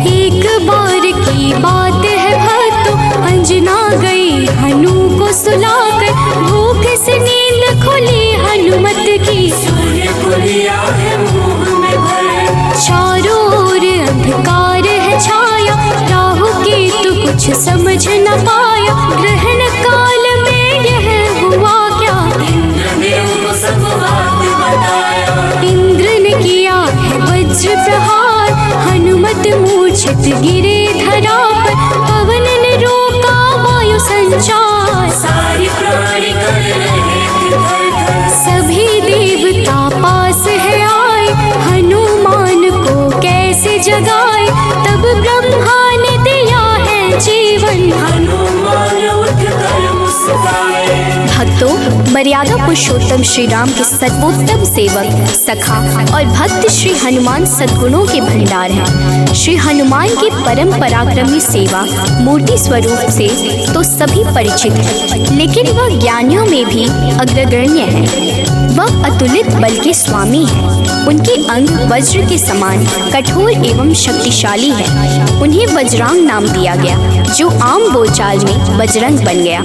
एक बार की बात है भक्तों, अंजना गई हनु को सुलाकर, भूख से नींद खुली हनुमत की।
सूर्य को लिया है मुंह में भर,
चारों ओर अंधकार है छाया, राहु केतु कुछ समझ न पाया। ग्रहण काल में यह हुआ क्या,
इंद्रदेव को सब बात बताया।
इंद्र ने किया है वज्र प्रहार, हनुमत मूर्छित गिरे धरा पर। पवन ने रोका वायु संचार,
सारी प्राणी कर रहे थे थर-थर।
सभी देवता पास है आए, हनुमान को कैसे जगाए। तब ब्रह्मा ने दिया है जीवन,
हनुमान उठ कर मुस्काए।
भक्तों, मर्यादा पुरुषोत्तम श्री राम के सर्वोत्तम सेवक, सखा और भक्त श्री हनुमान सद्गुणों के भंडार हैं। श्री हनुमान की परम पराक्रमी सेवा मूर्ति स्वरूप से तो सभी परिचित हैं, लेकिन वह ज्ञानियों में भी अग्रगण्य है। वह अतुलित बल के स्वामी हैं। उनके अंग वज्र के समान कठोर एवं शक्तिशाली है। उन्हें वज्रांग नाम दिया गया, जो आम बोलचाल में बजरंग बन गया।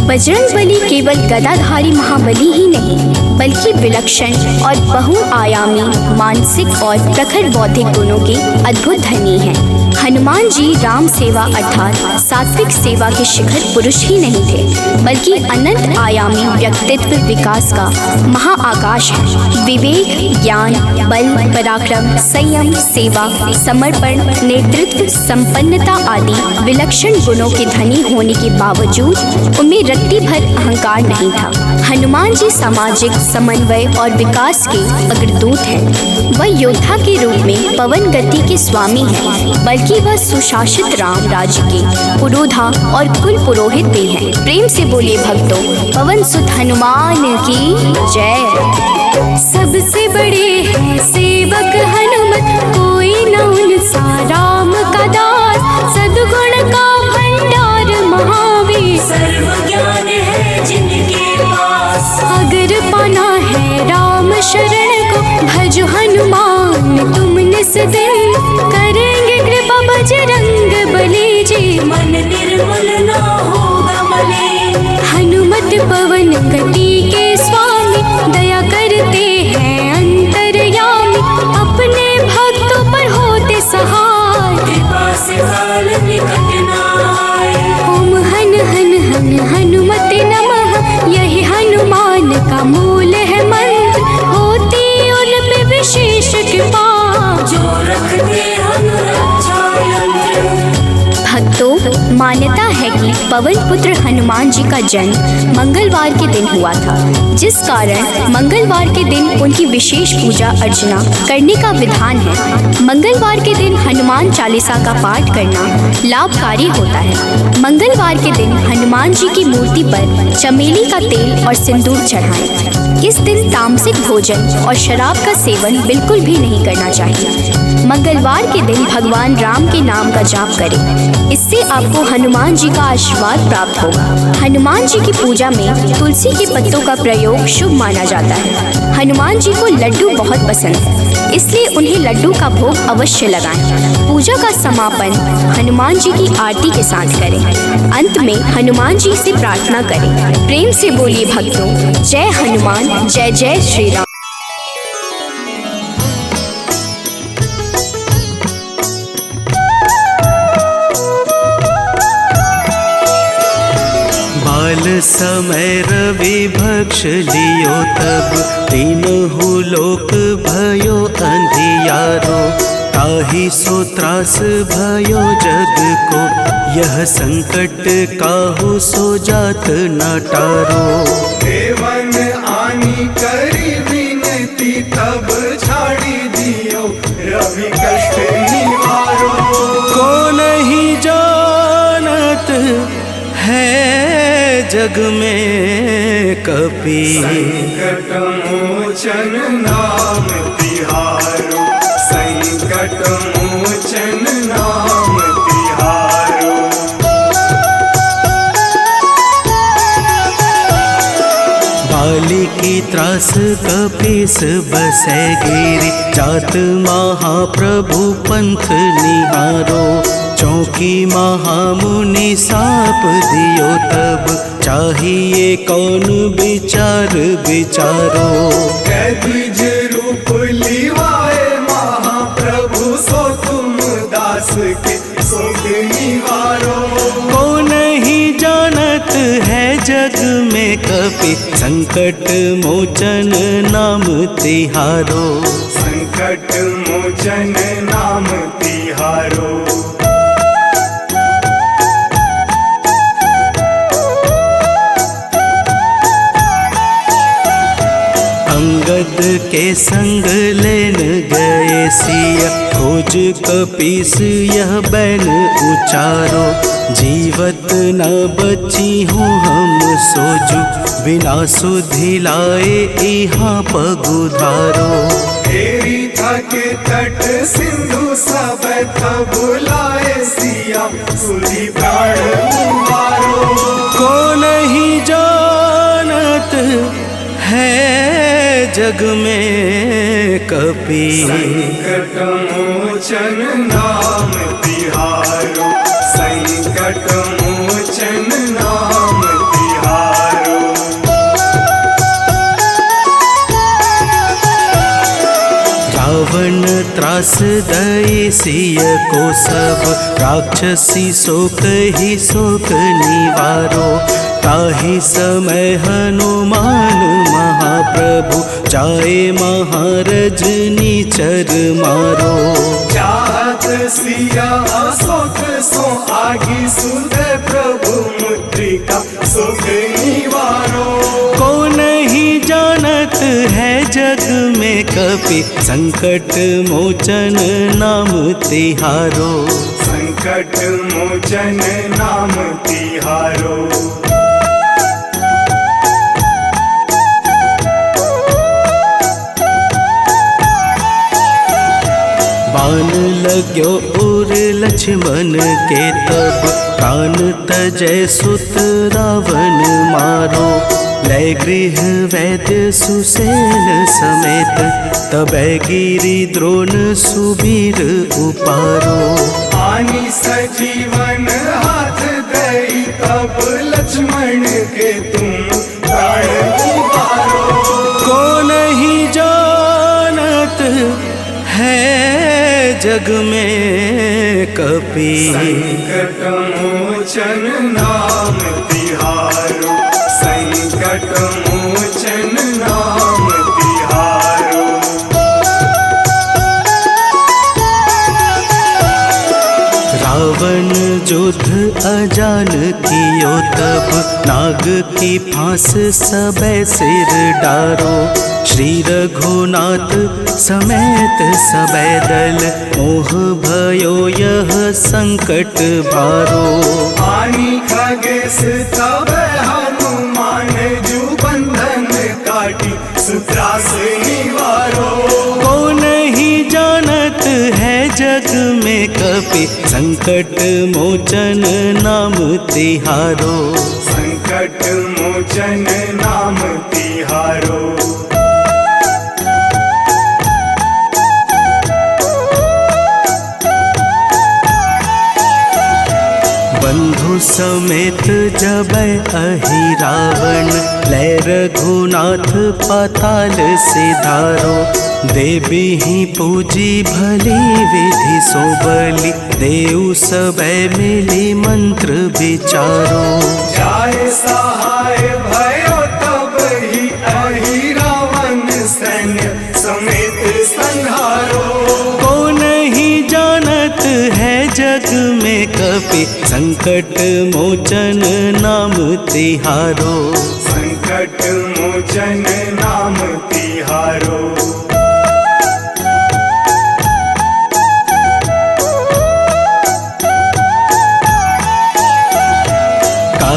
बजरंग बली केवल गदाधारी महाबली ही नहीं, बल्कि विलक्षण और बहुआयामी मानसिक और प्रखर बौद्धिक गुणों के अद्भुत धनी हैं। हनुमान जी राम सेवा अर्थात सात्विक सेवा के शिखर पुरुष ही नहीं थे, बल्कि अनंत आयामी व्यक्तित्व विकास का महाआकाश है। विवेक, ज्ञान, बल, पराक्रम, संयम, सेवा, समर्पण, नेतृत्व, संपन्नता आदि विलक्षण गुणों के धनी होने के बावजूद उनमें रत्ती भर अहंकार नहीं था। हनुमान जी सामाजिक समन्वय और विकास के अग्रदूत हैं। वह योद्धा के रूप में पवन गति के स्वामी हैं, बल्कि वह सुशासित राम राज्य के पुरोधा और कुल पुरोहित भी हैं। प्रेम से बोलिए भक्तों, पवन सुत हनुमान की जय।
सबसे बड़े हैं सेवक हनुमत, कोई न उनसा राम का दास। सद्गुण का भंडार महावीर,
सर्व ज्ञान है जिनके पास।
अगर पाना है राम शरण को, भज हनुमान तुम निस दिन। करेंगे कृपा बजरंग बली जी,
मन निर्मल ना होगा मलिन।
हनुमत पवन गति के स्वामी, दया करते हैं अंतर्यामी। अपने भक्तों पर होते सहाय,
कृपा से काल निकट ना आए।
ओम हन हन हन हनुमत नमः, यही हनुमान का मूल है मंत्र। होती उन पे विशेष कृपा,
जो रखते हम रक्षा यंत्र।
भक्तों, मान्यता है कि पवन पुत्र हनुमान जी का जन्म मंगलवार के दिन हुआ था, जिस कारण मंगलवार के दिन उनकी विशेष पूजा अर्चना करने का विधान है। मंगलवार के दिन हनुमान चालीसा का पाठ करना लाभकारी होता है। मंगलवार के दिन हनुमान जी की मूर्ति पर चमेली का तेल और सिंदूर चढ़ाएं। इस दिन तामसिक भोजन और शराब का सेवन बिल्कुल भी नहीं करना चाहिए। मंगलवार के दिन भगवान राम के नाम का जाप करें, इससे आपको हनुमान जी का आशीर्वाद प्राप्त होगा। हनुमान जी की पूजा में तुलसी के पत्तों का प्रयोग शुभ माना जाता है। हनुमान जी को लड्डू बहुत पसंद है, इसलिए उन्हें लड्डू का भोग अवश्य लगाएं। पूजा का समापन हनुमान जी की आरती के साथ करें। अंत में हनुमान जी से प्रार्थना करें। प्रेम से बोलिए भक्तों, जय हनुमान, जय जय श्री राम।
बाल समय रवि भक्ष लियो, तब तीनहु लोक भयो अंधियारो। ताहि सो त्रास भयो जग को, यह संकट काहू सो जात न टारो।
देवन आनी करी विनती, तब छाड़ी दियो रवि कष्ट निवार।
जग में कपि।
संकट मोचन नाम तिहारो, संकट मोचन नाम तिहारो।
बाली की त्रास कपीस बसै गिरी, जात महाप्रभु पंथ निहारो। चौकी महामुनि साप दियो तब, चाहिए कौन विचार विचारो।
कैद्विज रूप लिवाए महाप्रभु, सो तुम दास के शोक निवारो।
कौन ही जानत है जग में कपि, संकट मोचन नाम तिहारो।
संकट मोचन नाम तिहारो।
अंगद के संग लेन गए सिया, खोज कपीस यह बैन उचारो। जीवत न बची हूँ हम सोजू, बिना सुधि लाए यहाँ पगुधारो।
तेरी थके तट सिंधु सब तब बुलाए सिया, सुधी प्राण उबारो।
को नहीं जानत है जग में कपि,
संकट मोचन नाम तिहारो, संकट मोचन नाम तिहारो।
रावण त्रास दई सिय को सब, राक्षसी शोक ही शोक निवारो। ताहि समय हनुमान महाप्रभु, जाए महारज नीचर मारो।
चाहत सिया अशोक सो आगी, सुध प्रभु मुद्रिका शोक निवारो।
को नहीं जानत है जग में कपि, संकट मोचन नाम तिहारो।
संकट मोचन नाम तिहारो।
बाण लाग्यो उर लक्ष्मण के तब, प्राण तजय सुत रावण मारो। लय गृह वैद्य सुसेन समेत, तबै गिरि द्रोण सुबीर उपारो।
आनी सजीवन हाथ दई, तब लक्ष्मण के तुम प्राण उबारो।
को नहीं जानत है जग में कपि,
संकट मोचन नाम तिहारो, संकट मोचन नाम तिहारो।
रावण युद्ध अजान कियो तब, नाग की फांस सबे सिर डारो। श्री रघुनाथ समेत सबे दल, मोह भयो यह संकट भारो।
आनी खगेश तब हनुमान, जू बंधन काटी सुत्रास निवारो।
को नहीं जानत है जग में कपि, संकट मोचन नाम तिहारो।
संकट मोचन नाम तिहारो।
बंधु समेत जबै अहि रावण, लय रघुनाथ पाताल सिधारो। देवी ही पूजी भली विधि सो बलि, देव सबे मिली मंत्र विचारो।
जाय सहाय भयो तब ही अहि रावण, सैन्य समेत संहारो।
को नहीं जानत है जग में कपि, संकट मोचन नाम तिहारो।
संकट मोचन नाम तिहारो।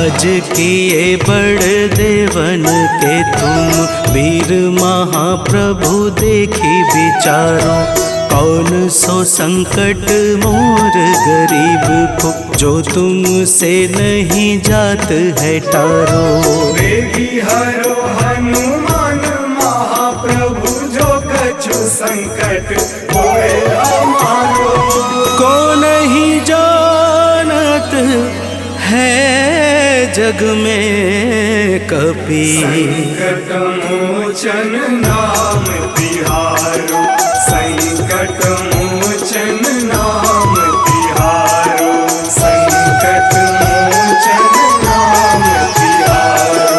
राज किए बड़ देवन के तुम, वीर महाप्रभु देखी विचारो। कौन सो संकट मोर गरीब को, जो तुमसे नहीं जात है टारो।
वेगी हरो हनुमान महाप्रभु, जो कछु संकट होए हमारो।
को नहीं जानत है जग में कपि,
संकट मोचन नाम तिहारो। संकट मोचन नाम तिहारो। संकट मोचन नाम तिहारो।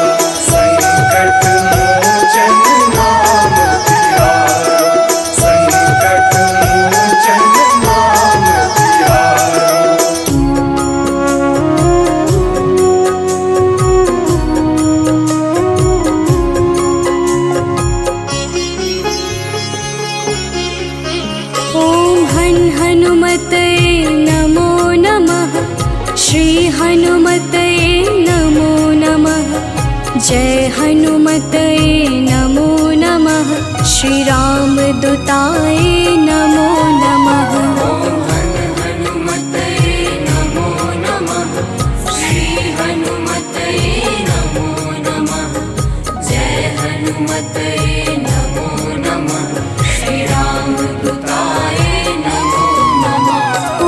संकट मोचन नाम तिहारो। संकट मोचन नाम तिहारो।
ॐ हनुमते नमो नमः। श्री हनुमते नमो नमः। जय हनुमते नमो नमः। श्री रामदूताय नमो नमः।
हनुमते नमो नमः। श्री हनुमते नमो नमः। जय हनुमते नमो नमः। श्री रामदूताय नमो नमः।
ॐ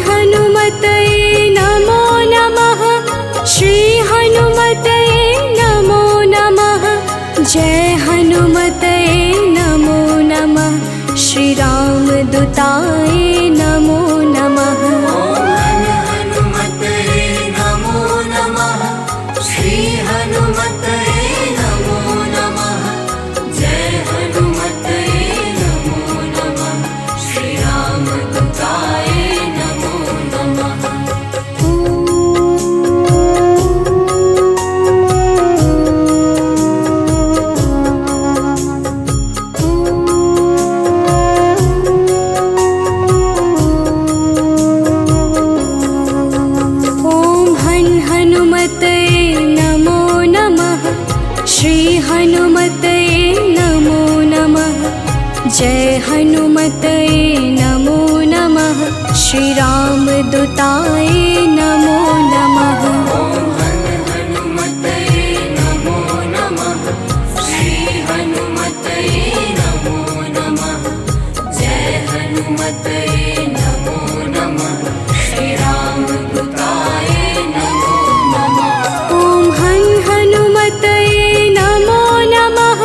हनुमते नमो नमः। श्री हनुमते नमो नमः। जय हनुमते नमो नमः। श्री रामदूताय नमो नमः।
हनुमते नमो नमः। श्री हनुमते नमो नमः। जय हनुमते नमो नमः। श्री रामदूताय नमो नमः।
ॐ हनुमते नमो नमः। श्री हनुमते नमो नमः। जय हनुमते नमो नमः। श्री रामदूताय नमो नमः।
हनुमते नमो नमः। श्री हनुमते नमो नमः। जय हनुमते नमो नमः। श्री रामदूताय नमो नमः।
ॐ हनुमते नमो नमः।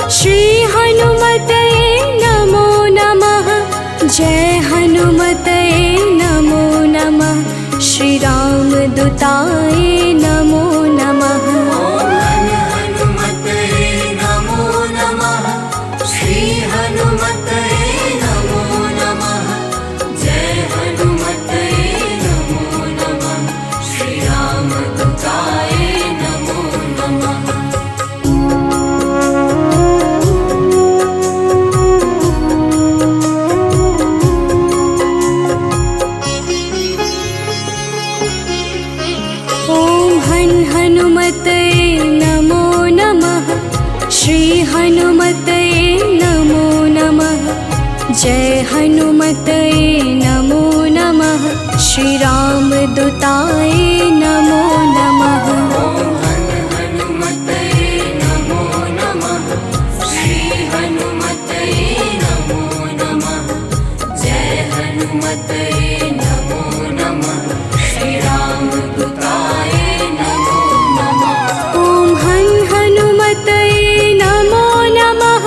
श्री हनुमते नमो नमः। जय हनुमते नमो नमः। श्री रामदूताय नमो नमः।
हनुमते नमो नमः। श्री हनुमते नमो नमः। जय हनुमते नमो नमः। श्री रामदूताय नमो नमः।
ॐ हनुमते नमो नमः। श्री हनुमते नमो नमः। जय हनुमते नमो नमः। श्री रामदूताय नमो नमः।
हनुमते नमो नमः। श्री हनुमते नमो नमः। जय हनुमते नमो नमः। श्री रामदूताय नमो नमः।
ॐ हनुमते नमो नमः।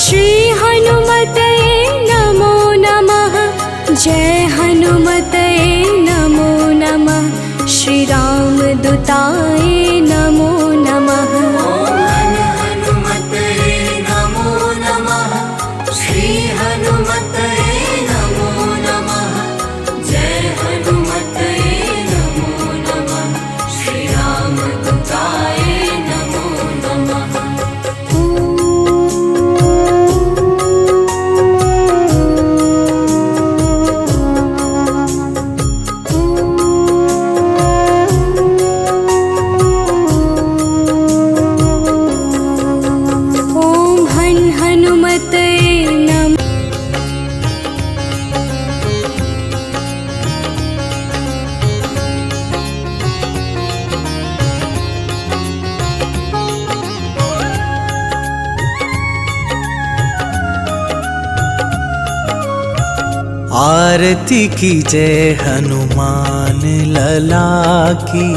श्री हनुमते नमो नमः। जय हनुमते नमो नमः। श्री रामदूताय नमो नमः।
हनुमते नमो नमः। श्री हनुमते नमो नमः। जय हनुमते नमो नमः। श्री रामदूताय नमो नमः।
आरती की जय हनुमान लला की,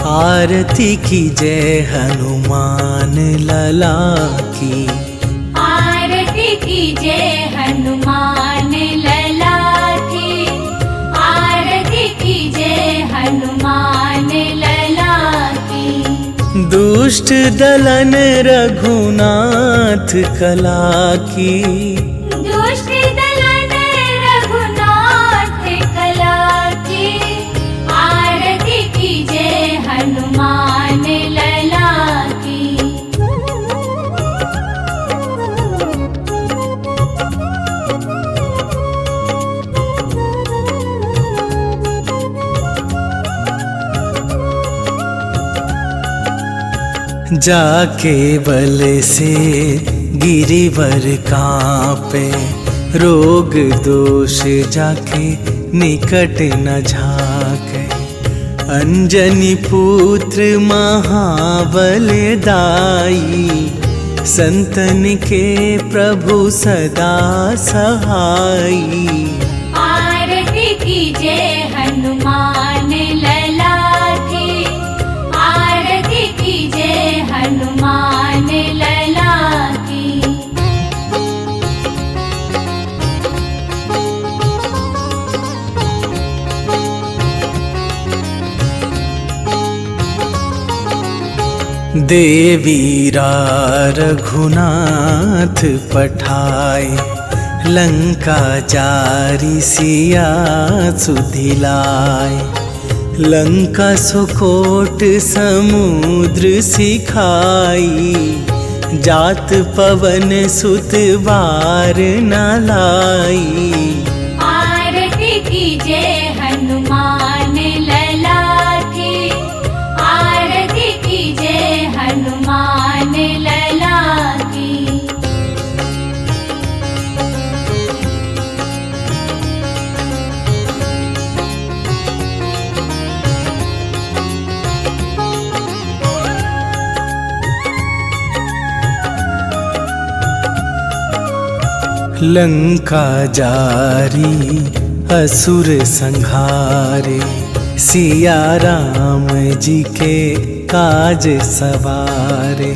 आरती की जय हनुमान लला की।
आरती की जय हनुमान लला की, आरती की जय हनुमान लला की।
दुष्ट दलन रघुनाथ कला की,
दुष्ट दलन रघुनाथ कला की। आरती की जय हनुमान लला की।
जाके बल से गिरिवर कांपे, रोग दोष जाके निकट न झाके। अंजनी पुत्र महाबल दाई, संतन के प्रभु सदा सहाई।
आरती की जय हनुमान लला की, आरती की जय हनुमान लला की।
देवीरा रघुनाथ पठाए, लंका जारी सिया सुधिलाए। लंका सुकोट समुद्र सिखाई, जात पवन सुत बार न लाई।
आरती की जय हनुमान लला की, आरती की जय हनुमान लला की।
लंका जारी असुर संहारे, सिया राम जी के काज सवारे।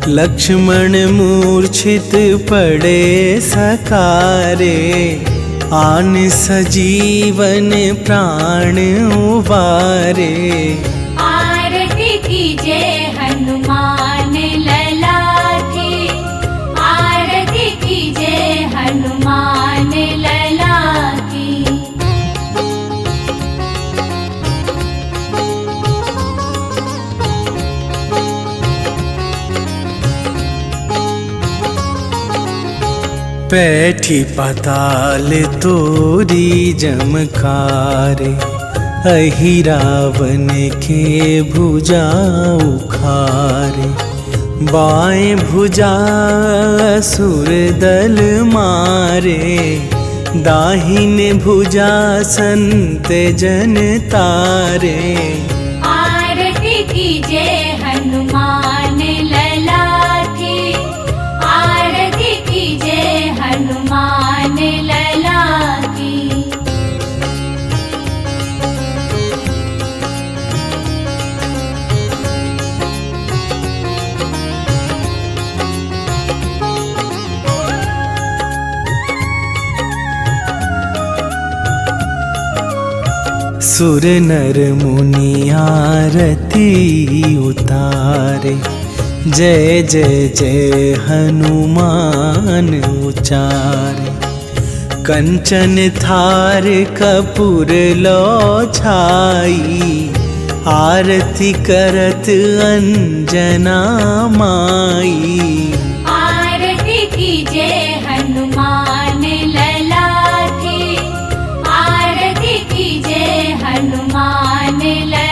लक्ष्मण मूर्छित पड़े सकारे, आन सजीवन प्राण उबारे।
आरती की जय हनुमान लला की, आरती की जय हनुमान लला की।
बैठी पाताल तोरी जमकारे, अहि रावण के भुजा उखारे। बाएं भुजा असुर दल मारे, दाहिने भुजा संत जन तारे।
आरती की जय हनुमान लला की, आरती की जय हनुमान लला की।
सुर नर मुनि आरती उतारे, जय जय जय हनुमान उचारे। कंचन थार कपूर लो छाई, आरती करत अंजना माई।
आरती की जय हनुमान लला की, आरती की जय हनुमान लला